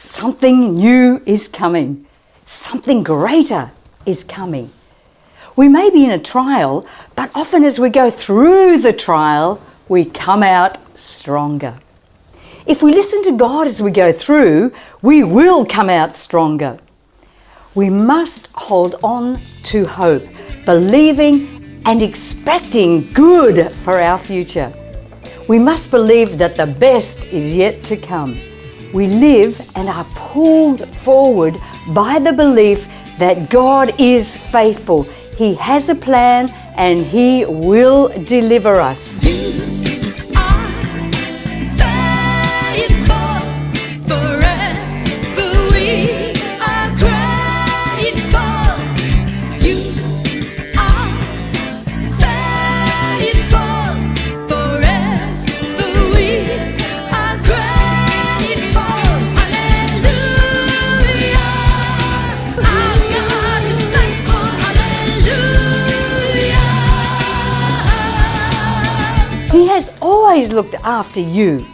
something new is coming. Something greater is coming. We may be in a trial, but often as we go through the trial, we come out stronger. If we listen to God as we go through, we will come out stronger. We must hold on to hope, believing and expecting good for our future. We must believe that the best is yet to come. We live and are pulled forward by the belief that God is faithful. He has a plan and He will deliver us. He has always looked after you.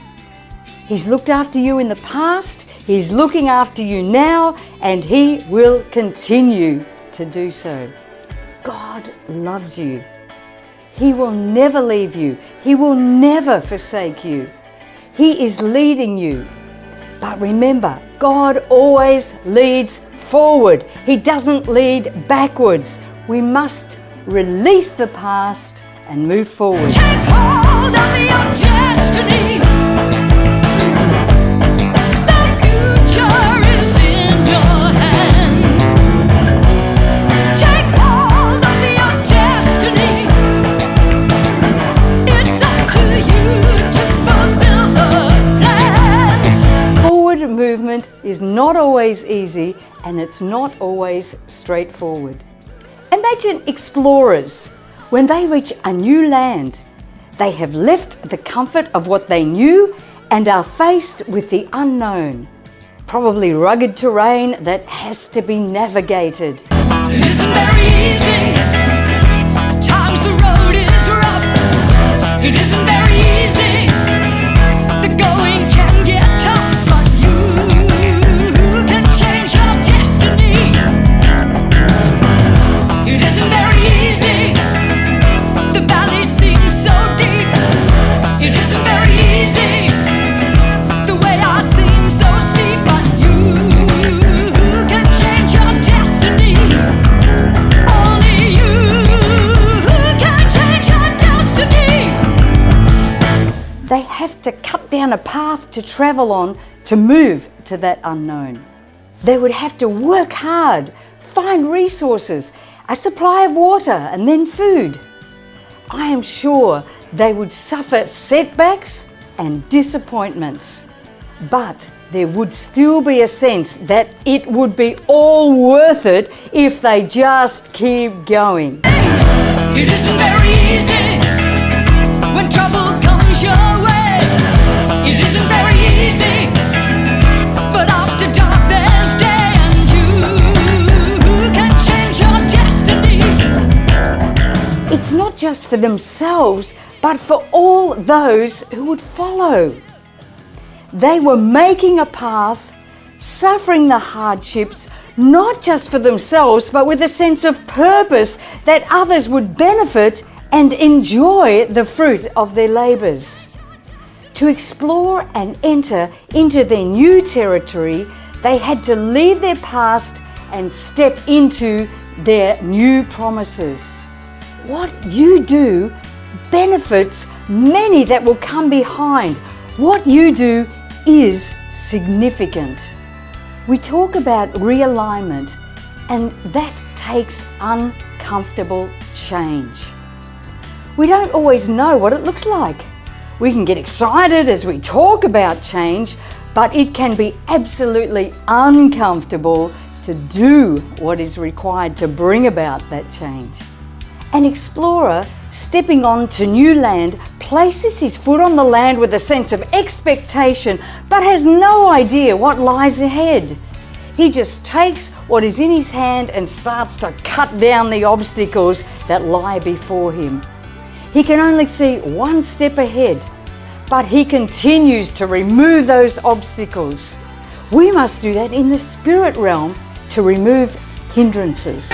He's looked after you in the past, He's looking after you now, and He will continue to do so. God loves you. He will never leave you. He will never forsake you. He is leading you. But remember, God always leads forward. He doesn't lead backwards. We must release the past and move forward. Take hold of your destiny. The future is in your hands. Take hold of your destiny. It's up to you to fulfill the plans. Forward movement is not always easy, and it's not always straightforward. Imagine explorers. When they reach a new land, they have left the comfort of what they knew and are faced with the unknown, probably rugged terrain that has to be navigated. It isn't very easy. At times the road is rough. It isn't very easy. The going can get tough, but you can change your destiny. It isn't very easy. The valley seems so deep. It isn't very easy. The way out seems so steep, but you can change your destiny. Only you can change your destiny. They have to cut down a path to travel on to move to that unknown. They would have to work hard, find resources, a supply of water, and then food. I am sure they would suffer setbacks and disappointments, but there would still be a sense that it would be all worth it if they just keep going. It isn't very easy when trouble comes your way. It isn't very easy, but after dark there's day, and you can change your destiny. It's not just for themselves, but for all those who would follow. They were making a path, suffering the hardships, not just for themselves, but with a sense of purpose that others would benefit and enjoy the fruit of their labours. To explore and enter into their new territory, they had to leave their past and step into their new promises. What you do benefits many that will come behind. What you do is significant. We talk about realignment, and that takes uncomfortable change. We don't always know what it looks like. We can get excited as we talk about change, but it can be absolutely uncomfortable to do what is required to bring about that change. An explorer stepping onto new land places his foot on the land with a sense of expectation, but has no idea what lies ahead. He just takes what is in his hand and starts to cut down the obstacles that lie before him. He can only see one step ahead, but he continues to remove those obstacles. We must do that in the spirit realm to remove hindrances.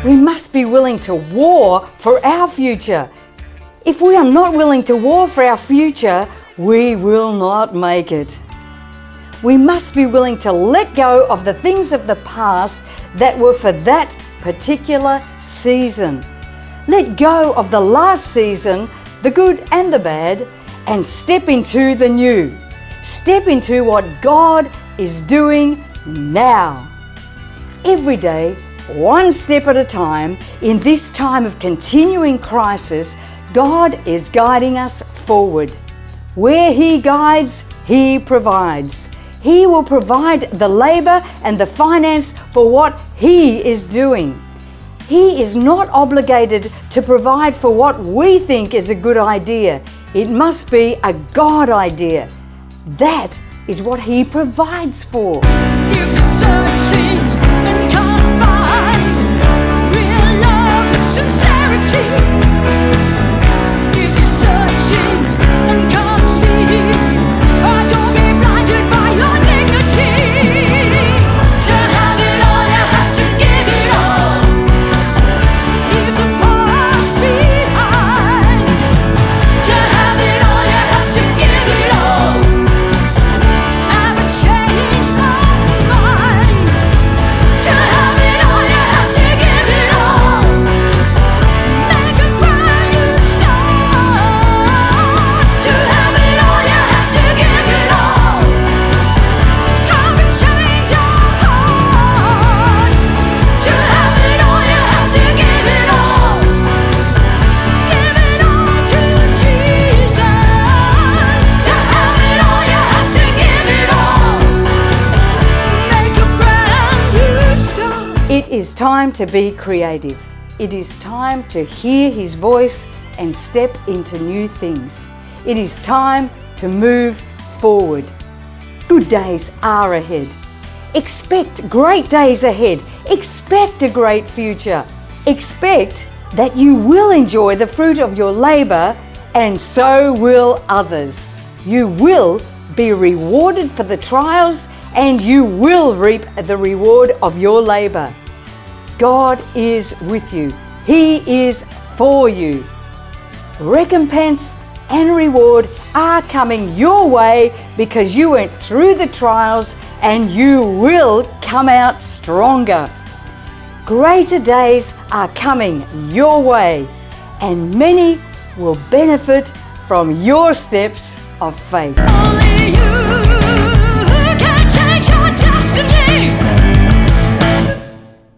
We must be willing to war for our future. If we are not willing to war for our future, we will not make it. We must be willing to let go of the things of the past that were for that particular season. Let go of the last season, the good and the bad, and step into the new. Step into what God is doing now. Every day, one step at a time, in this time of continuing crisis, God is guiding us forward. Where He guides, He provides. He will provide the labor and the finance for what He is doing. He is not obligated to provide for what we think is a good idea. It must be a God idea. That is what He provides for. You've been searching and can't find real love and sincerity. If you're searching and can't see, oh, don't be blinded by your dignity. To have it all, you have to give it all. Leave the past behind. To have it all, you have to give it all. Have a change of mind. To have it all, you have to give it all. Make a brand new start. To have it all, you have to give it all. Have a change of heart. To have it all, you have to give it all. Give it all to Jesus. To have it all, you have to give it all. Make a brand new start. It is time to be creative. It is time to hear His voice and step into new things. It is time to move forward. Good days are ahead. Expect great days ahead. Expect a great future. Expect that you will enjoy the fruit of your labor, and so will others. You will be rewarded for the trials, and you will reap the reward of your labor. God is with you. He is for you. Recompense and reward are coming your way because you went through the trials, and you will come out stronger. Greater days are coming your way, and many will benefit from your steps of faith. Only you